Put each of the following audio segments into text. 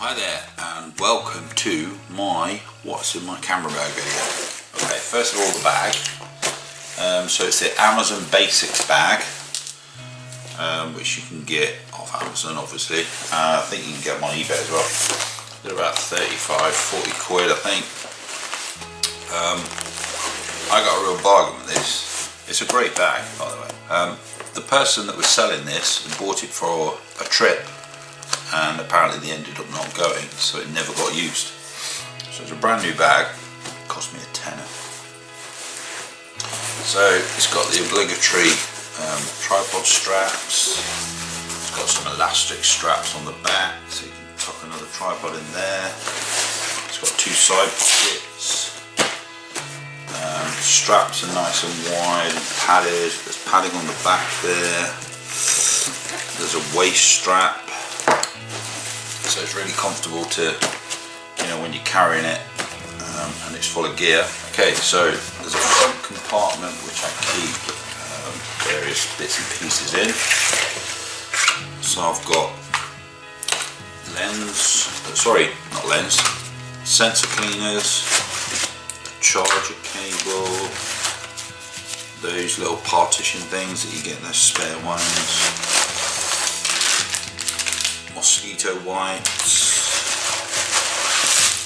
Hi there and welcome to my what's in my camera bag video. Okay, first of all the bag. So it's the Amazon Basics bag, which you can get off Amazon obviously. I think you can get them on eBay as well. They're about 35-40 quid I think. I got a real bargain with this. It's a great bag by the way. The person that was selling this bought it for a trip, and apparently they ended up not going, so it never got used. So it's a brand new bag, cost me a tenner. So it's got the obligatory tripod straps, it's got some elastic straps on the back so you can tuck another tripod in there. It's got two side pockets, straps are nice and wide and padded, there's padding on the back there, there's a waist strap. So it's really comfortable to, when you're carrying it, and it's full of gear. Okay, so there's a front compartment which I keep various bits and pieces in. So I've got sensor cleaners, a charger cable, those little partition things that you get in those spare ones, mosquito wipes,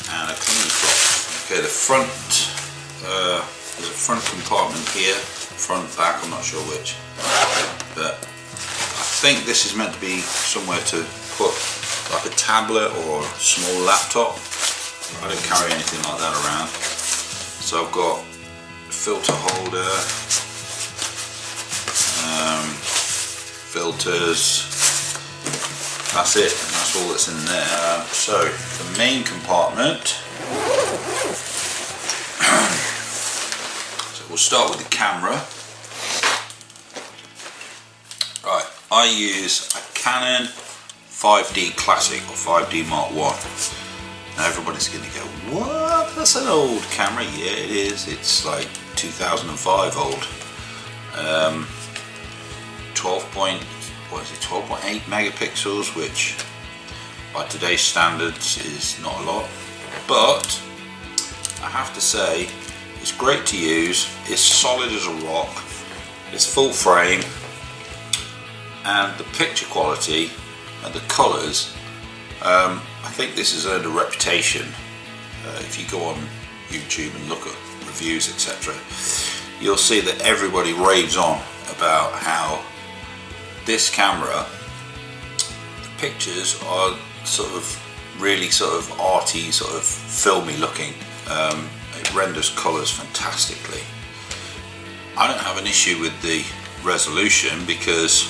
and a cleaning cloth. Okay, the front, there's a front compartment here, front, back, I'm not sure which, but I think this is meant to be somewhere to put like a tablet or a small laptop. I don't carry anything like that around. So I've got a filter holder, filters. That's it, and that's all that's in there. So the main compartment, so we'll start with the camera. Right, I use a Canon 5D Classic or 5D Mark 1. Now everybody's going to go, what? That's an old camera. Yeah, it is. It's like 2005 old. 12.8 megapixels, which by today's standards is not a lot, but I have to say it's great to use, it's solid as a rock, it's full frame, and the picture quality and the colours, I think this has earned a reputation. If you go on YouTube and look at reviews etc, you'll see that everybody raves on about how this camera, the pictures are really arty, filmy looking. It renders colours fantastically. I don't have an issue with the resolution because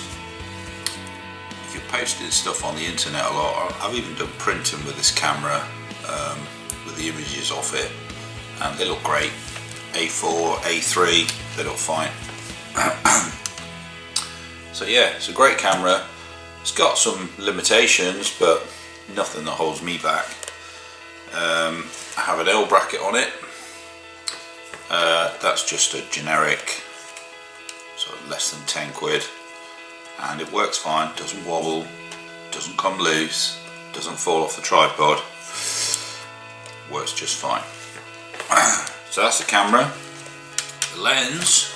if you're posting stuff on the internet a lot, I've even done printing with this camera, with the images off it, and they look great. A4, A3, they look fine. So yeah, it's a great camera. It's got some limitations, but nothing that holds me back. I have an L bracket on it. That's just a generic, less than 10 quid, and it works fine. Doesn't wobble, doesn't come loose, doesn't fall off the tripod. Works just fine. So that's the camera. The lens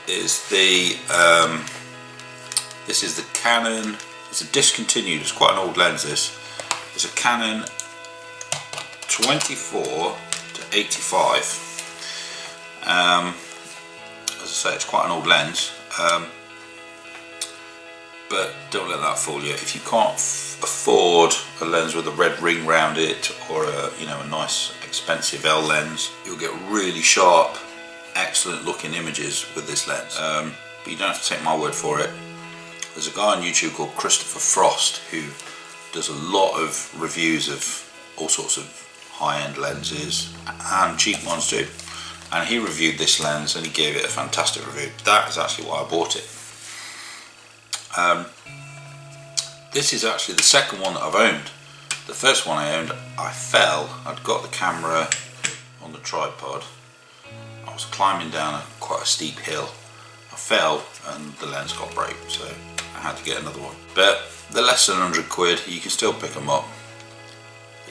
is this is the Canon, it's a discontinued, it's quite an old lens this. It's a Canon 24 to 85. As I say, it's quite an old lens, but don't let that fool you. If you can't afford a lens with a red ring round it, or a nice expensive L lens, you'll get really sharp, excellent looking images with this lens, but you don't have to take my word for it. There's a guy on YouTube called Christopher Frost who does a lot of reviews of all sorts of high-end lenses and cheap ones too, and he reviewed this lens and he gave it a fantastic review. That is actually why I bought it. This is actually the second one that I've owned. The first one I owned, I fell. I'd got the camera on the tripod, I was climbing down quite a steep hill, I fell and the lens got broke, so I had to get another one. But they're less than 100 quid, you can still pick them up.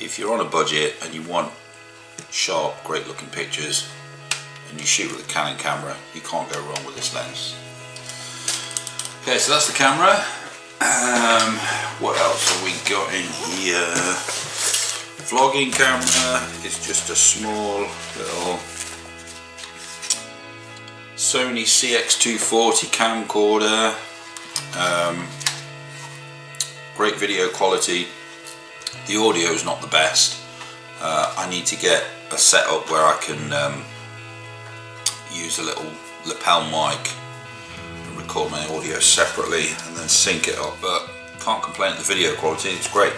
If you're on a budget and you want sharp, great looking pictures and you shoot with a Canon camera, you can't go wrong with this lens. Okay, so that's the camera. What else have we got in here? Vlogging camera is just a small little Sony CX240 camcorder. Great video quality. The audio is not the best. I need to get a setup where I can use a little lapel mic and record my audio separately and then sync it up, but can't complain. The video quality is great.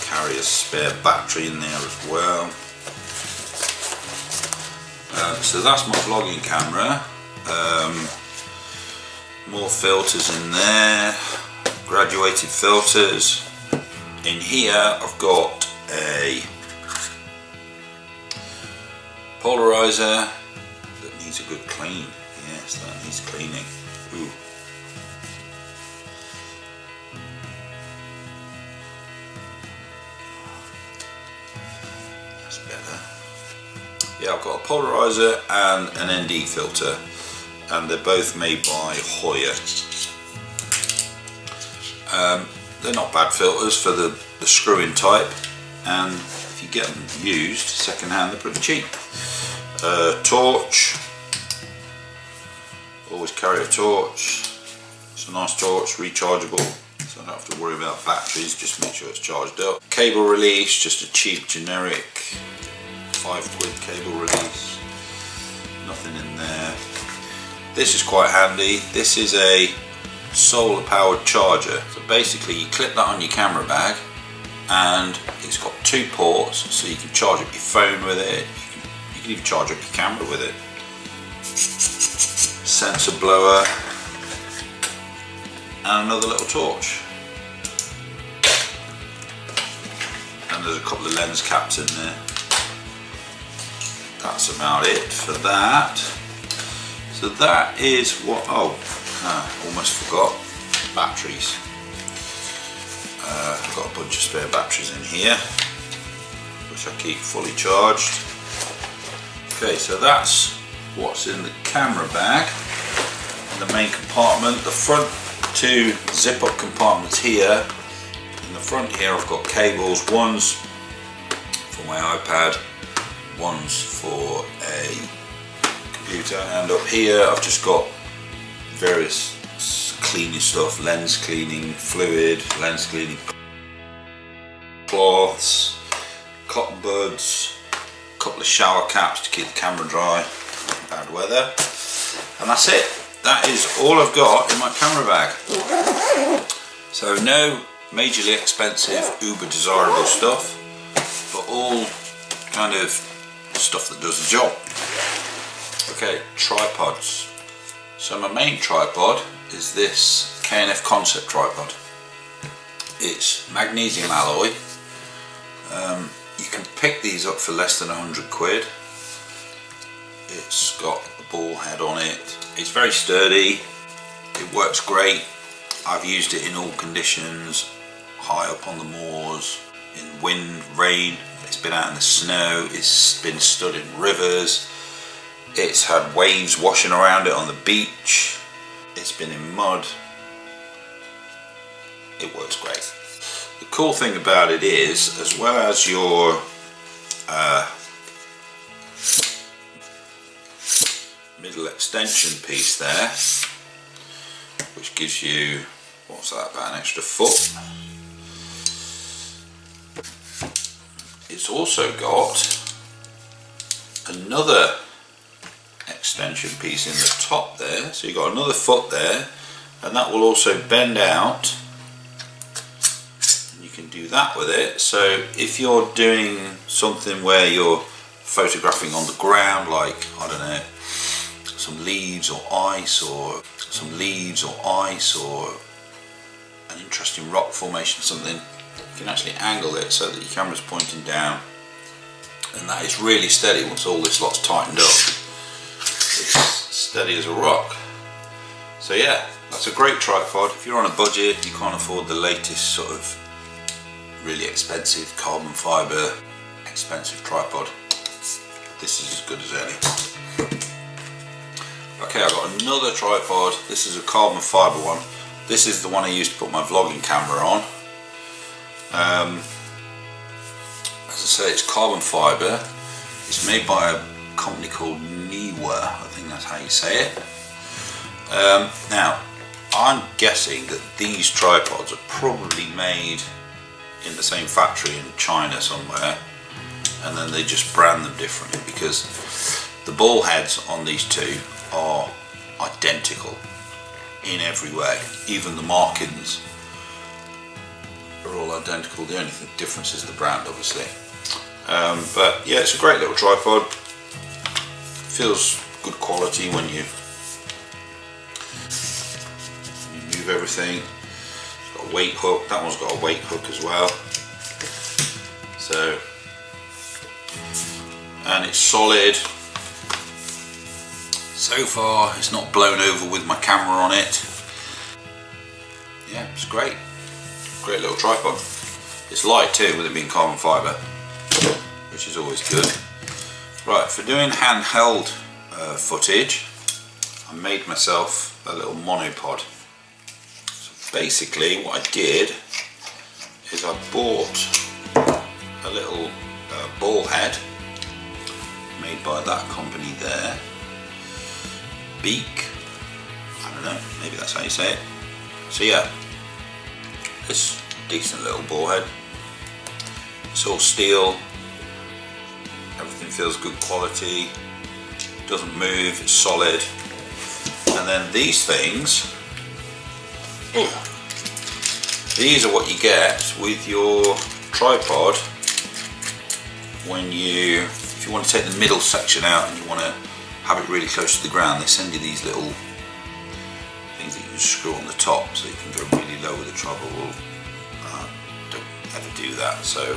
Carry a spare battery in there as well. So that's my vlogging camera. More filters in there, graduated filters. In here I've got a polarizer that needs a good clean. Yes, that needs cleaning. Ooh. That's better. Yeah, I've got a polarizer and an ND filter, and they're both made by Hoya. They're not bad filters for the screw-in type, and if you get them used second-hand, they're pretty cheap. Torch, always carry a torch. It's a nice torch, rechargeable, so I don't have to worry about batteries, just make sure it's charged up. Cable release, just a cheap generic 5 quid cable release, nothing in there. This is quite handy. This is a solar powered charger. So basically you clip that on your camera bag and it's got 2 ports, so you can charge up your phone with it, you can even charge up your camera with it. Sensor blower and another little torch. And there's a couple of lens caps in there. That's about it for that. So that is what, almost forgot, batteries. I've got a bunch of spare batteries in here, which I keep fully charged. Okay, so that's what's in the camera bag. In the main compartment, the front 2 zip-up compartments here. In the front here I've got cables, one's for my iPad, one's for a computer, and up here I've just got various cleaning stuff, lens cleaning fluid, lens cleaning cloths, cotton buds, a couple of shower caps to keep the camera dry in bad weather, and that's it. That is all I've got in my camera bag. So no majorly expensive, uber desirable stuff, but all kind of stuff that does the job. Okay, tripods. So my main tripod is this K&F Concept tripod. It's magnesium alloy. You can pick these up for less than 100 quid. It's got a ball head on it. It's very sturdy. It works great. I've used it in all conditions. High up on the moors, in wind, rain. It's been out in the snow. It's been stood in rivers. It's had waves washing around it on the beach. It's been in mud. It works great. The cool thing about it is, as well as your middle extension piece there, which gives you, what's that, about an extra foot. It's also got another extension piece in the top there, so you've got another foot there, and that will also bend out. You can do that with it. So if you're doing something where you're photographing on the ground, like, I don't know, some leaves or ice, or an interesting rock formation or something, you can actually angle it so that your camera's pointing down, and that is really steady once all this lot's tightened up. It's steady as a rock. So yeah, that's a great tripod. If you're on a budget, you can't afford the latest sort of really expensive carbon fibre expensive tripod, this is as good as any. Okay, I've got another tripod. This is a carbon fibre one. This is the one I used to put my vlogging camera on. As I say, it's carbon fibre. It's made by a company called Neewer, I think that's how you say it. Now, I'm guessing that these tripods are probably made in the same factory in China somewhere, and then they just brand them differently, because the ball heads on these two are identical in every way. Even the markings are all identical. The only difference is the brand, obviously. But yeah, it's a great little tripod. Feels good quality when you move everything. It's got a weight hook. That one's got a weight hook as well. So, and it's solid. So far, it's not blown over with my camera on it. Yeah, it's great. Great little tripod. It's light too, with it being carbon fibre, which is always good. Right, for doing handheld footage, I made myself a little monopod. So basically what I did is I bought a little ball head made by that company there. Beak, I don't know, maybe that's how you say it. So yeah, this decent little ball head. It's all steel. Everything feels good quality, doesn't move, it's solid. And then these things, these are what you get with your tripod when if you want to take the middle section out and you want to have it really close to the ground. They send you these little things that you can screw on the top so you can go really low with the tripod. Don't ever do that, so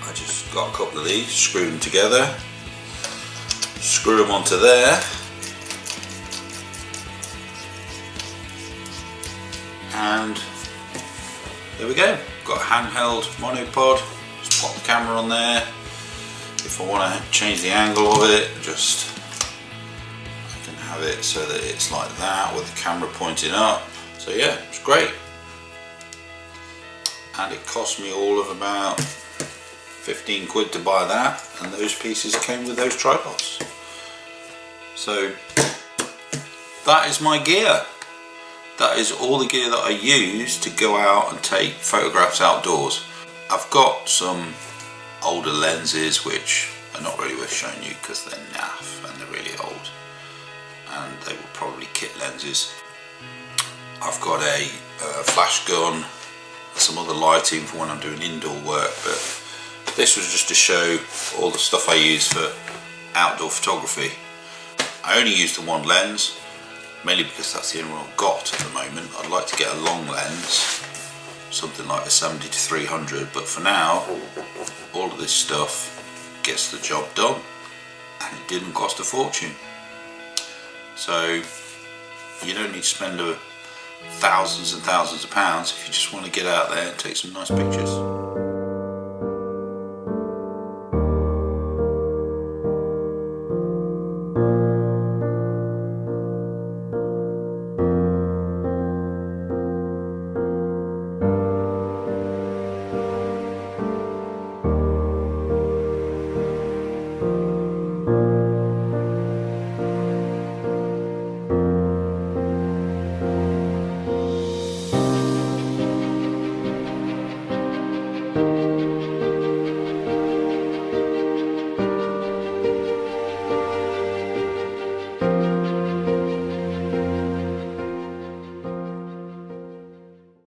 I just got a couple of these, screw them together, screw them onto there, and there we go. Got a handheld monopod. Just pop the camera on there. If I want to change the angle of it, I can have it so that it's like that with the camera pointing up. So yeah, it's great. And it cost me all of about 15 quid to buy that, and those pieces came with those tripods. So that is my gear. That is all the gear that I use to go out and take photographs outdoors. I've got some older lenses which are not really worth showing you because they're naff and they're really old, and they were probably kit lenses. I've got a flash gun, some other lighting for when I'm doing indoor work, but this was just to show all the stuff I use for outdoor photography. I only use the one lens, mainly because that's the only one I've got at the moment. I'd like to get a long lens, something like a 70-300, but for now all of this stuff gets the job done, and it didn't cost a fortune. So you don't need to spend thousands and thousands of pounds if you just want to get out there and take some nice pictures.